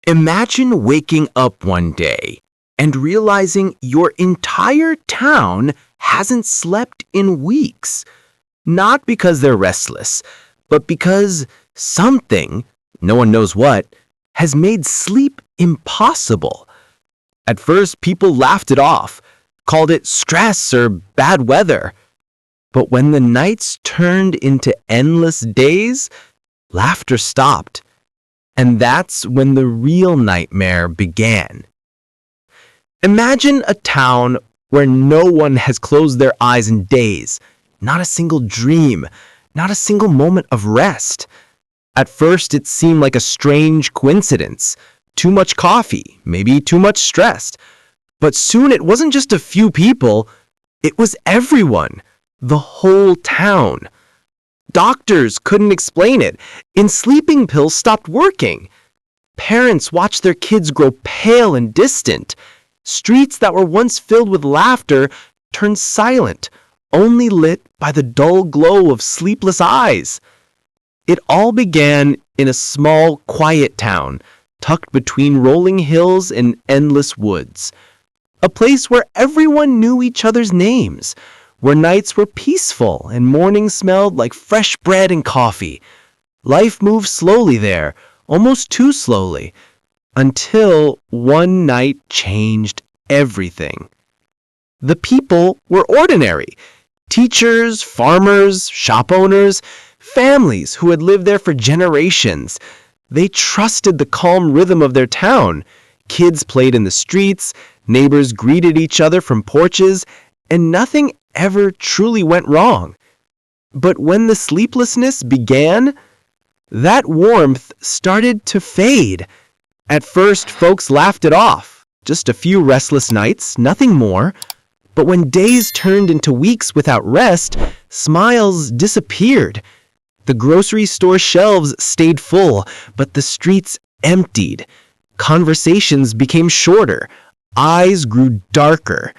Imagine waking up one day and realizing your entire town hasn't slept in weeks. Not because they're restless, but because something, no one knows what, has made sleep impossible. At first, people laughed it off, called it stress or bad weather. But when the nights turned into endless days, laughter stopped. And that's when the real nightmare began. Imagine a town where no one has closed their eyes in days, not a single dream, not a single moment of rest. At first, it seemed like a strange coincidence. Too much coffee, maybe too much stress. But soon it wasn't just a few people, it was everyone, the whole town. Doctors couldn't explain it, and sleeping pills stopped working. Parents watched their kids grow pale and distant. Streets that were once filled with laughter turned silent, only lit by the dull glow of sleepless eyes. It all began in a small, quiet town, tucked between rolling hills and endless woods. A place where everyone knew each other's names, where nights were peaceful and mornings smelled like fresh bread and coffee. Life moved slowly there, almost too slowly, until one night changed everything. The people were ordinary. Teachers, farmers, shop owners, families who had lived there for generations. They trusted the calm rhythm of their town. Kids played in the streets, neighbors greeted each other from porches, and nothing ever truly went wrong. But when the sleeplessness began, that warmth started to fade. At first, folks laughed it off. Just a few restless nights, nothing more. But when days turned into weeks without rest, smiles disappeared. The grocery store shelves stayed full, but the streets emptied. Conversations became shorter. Eyes grew darker.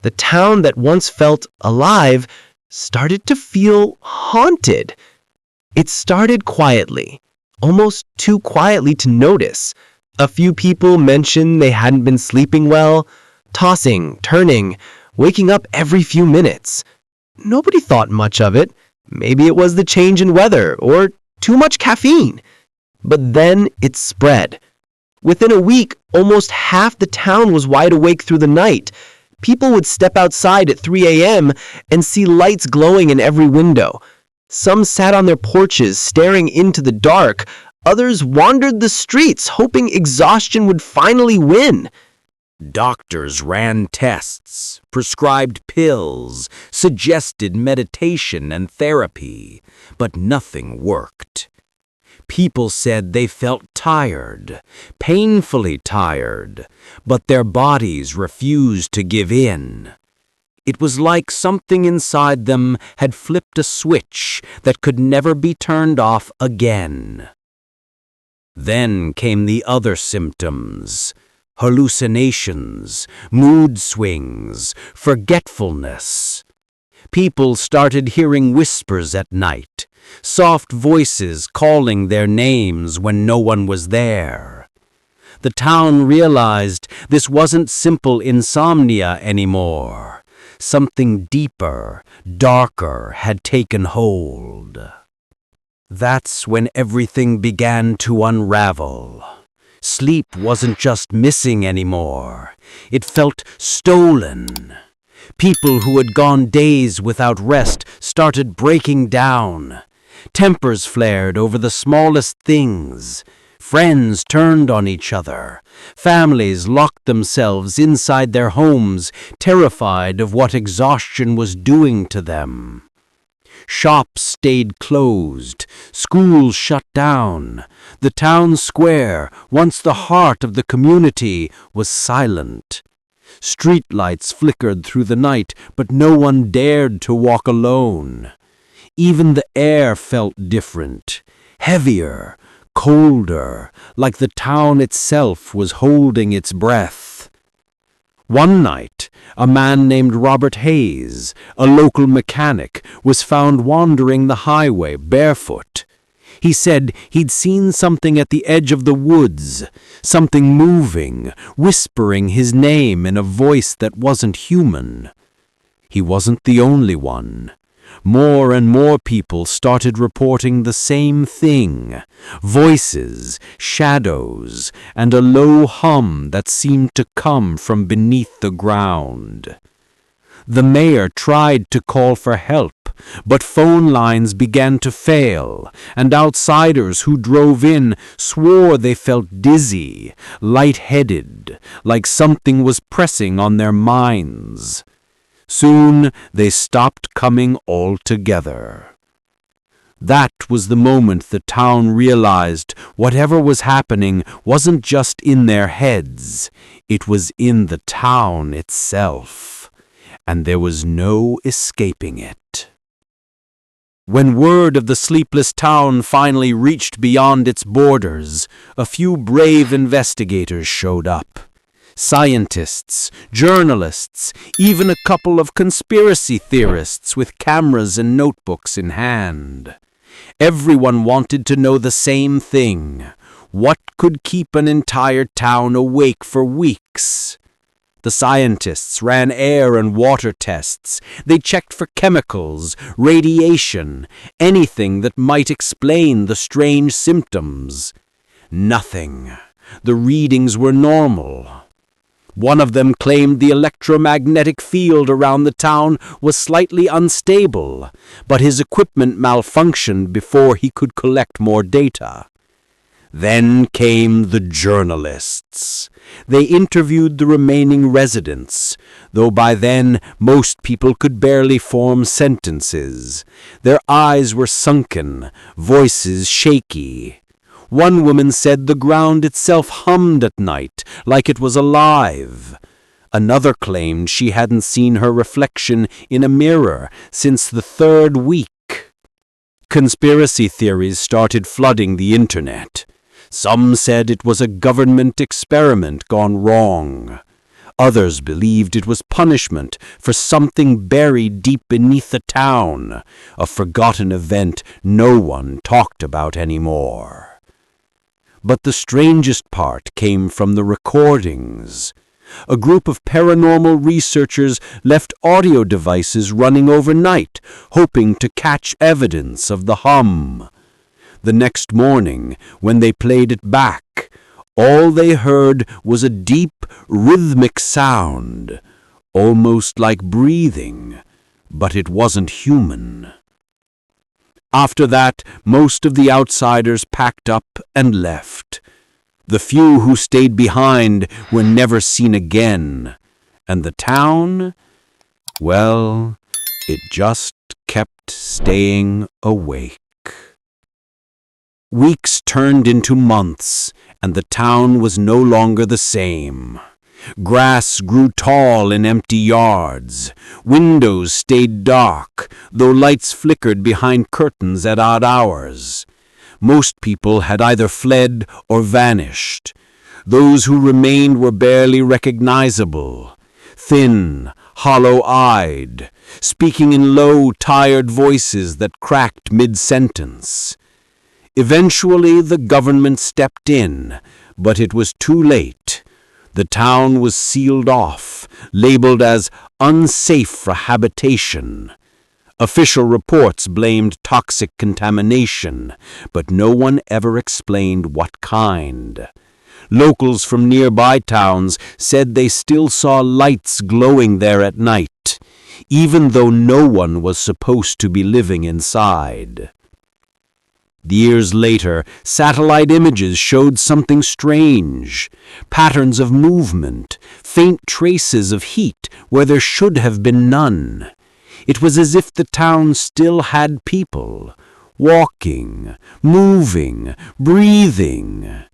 The town that once felt alive started to feel haunted. It started quietly, almost too quietly to notice. A few people mentioned they hadn't been sleeping well, tossing, turning, waking up every few minutes. Nobody thought much of it. Maybe it was the change in weather or too much caffeine. But then it spread. Within a week, almost half the town was wide awake through the night. People would step outside at 3 a.m. and see lights glowing in every window. Some sat on their porches, staring into the dark. Others wandered the streets, hoping exhaustion would finally win. Doctors ran tests, prescribed pills, suggested meditation and therapy, but nothing worked. People said they felt tired, painfully tired, but their bodies refused to give in. It was like something inside them had flipped a switch that could never be turned off again. Then came the other symptoms: hallucinations, mood swings, forgetfulness. People started hearing whispers at night, soft voices calling their names when no one was there. The town realized this wasn't simple insomnia anymore. Something deeper, darker had taken hold. That's when everything began to unravel. Sleep wasn't just missing anymore. It felt stolen. People who had gone days without rest started breaking down. Tempers flared over the smallest things. Friends turned on each other. Families locked themselves inside their homes, terrified of what exhaustion was doing to them. Shops stayed closed, schools shut down. The town square, once the heart of the community, was silent. Streetlights flickered through the night, but no one dared to walk alone. Even the air felt different, heavier, colder, like the town itself was holding its breath. One night, a man named Robert Hayes, a local mechanic, was found wandering the highway barefoot. He said he'd seen something at the edge of the woods, something moving, whispering his name in a voice that wasn't human. He wasn't the only one. More and more people started reporting the same thing: voices, shadows, and a low hum that seemed to come from beneath the ground. The mayor tried to call for help, but phone lines began to fail, and outsiders who drove in swore they felt dizzy, lightheaded, like something was pressing on their minds. Soon they stopped coming altogether. That was the moment the town realized whatever was happening wasn't just in their heads, it was in the town itself, and there was no escaping it. When word of the sleepless town finally reached beyond its borders, a few brave investigators showed up. Scientists, journalists, even a couple of conspiracy theorists with cameras and notebooks in hand. Everyone wanted to know the same thing: what could keep an entire town awake for weeks? The scientists ran air and water tests. They checked for chemicals, radiation, anything that might explain the strange symptoms. Nothing. The readings were normal. One of them claimed the electromagnetic field around the town was slightly unstable, but his equipment malfunctioned before he could collect more data. Then came the journalists. They interviewed the remaining residents, though by then most people could barely form sentences. Their eyes were sunken, voices shaky. One woman said the ground itself hummed at night, like it was alive. Another claimed she hadn't seen her reflection in a mirror since the 3rd week. Conspiracy theories started flooding the internet. Some said it was a government experiment gone wrong. Others believed it was punishment for something buried deep beneath the town, a forgotten event no one talked about anymore. But the strangest part came from the recordings. A group of paranormal researchers left audio devices running overnight, hoping to catch evidence of the hum. The next morning, when they played it back, all they heard was a deep, rhythmic sound, almost like breathing, but it wasn't human. After that, most of the outsiders packed up and left. The few who stayed behind were never seen again, and the town, well, it just kept staying awake. Weeks turned into months, and the town was no longer the same. Grass grew tall in empty yards. Windows stayed dark, though lights flickered behind curtains at odd hours. Most people had either fled or vanished. Those who remained were barely recognizable. Thin, hollow-eyed, speaking in low, tired voices that cracked mid-sentence. Eventually, the government stepped in, but it was too late. The town was sealed off, labeled as unsafe for habitation. Official reports blamed toxic contamination, but no one ever explained what kind. Locals from nearby towns said they still saw lights glowing there at night, even though no one was supposed to be living inside. Years later, satellite images showed something strange: patterns of movement, faint traces of heat where there should have been none. It was as if the town still had people, walking, moving, breathing.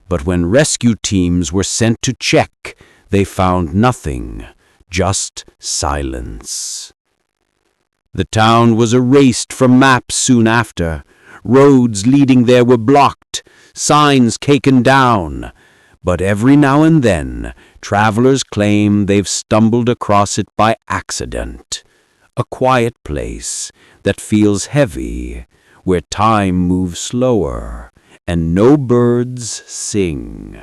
But when rescue teams were sent to check, they found nothing, just silence. The town was erased from maps soon after. Roads leading there were blocked, signs taken down, but every now and then travelers claim they've stumbled across it by accident. A quiet place that feels heavy, where time moves slower and no birds sing.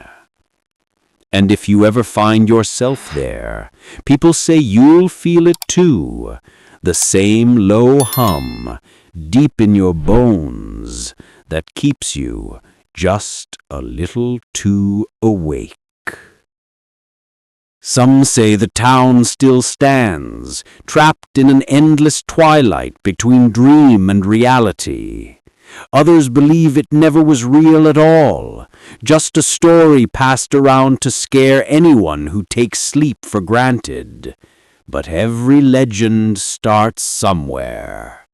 And if you ever find yourself there, people say you'll feel it too, the same low hum deep in your bones that keeps you just a little too awake. Some say the town still stands, trapped in an endless twilight between dream and reality. Others believe it never was real at all, just a story passed around to scare anyone who takes sleep for granted. But every legend starts somewhere.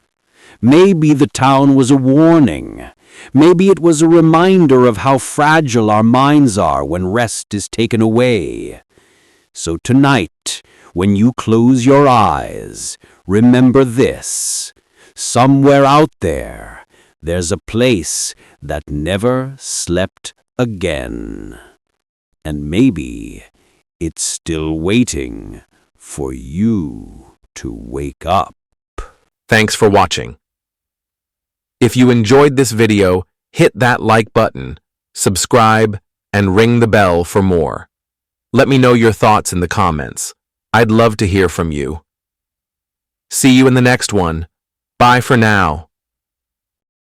Maybe the town was a warning. Maybe it was a reminder of how fragile our minds are when rest is taken away. So tonight, when you close your eyes, remember this. Somewhere out there, there's a place that never slept again. And maybe it's still waiting for you to wake up. Thanks for watching. If you enjoyed this video, hit that like button, subscribe, and ring the bell for more. Let me know your thoughts in the comments. I'd love to hear from you. See you in the next one. Bye for now.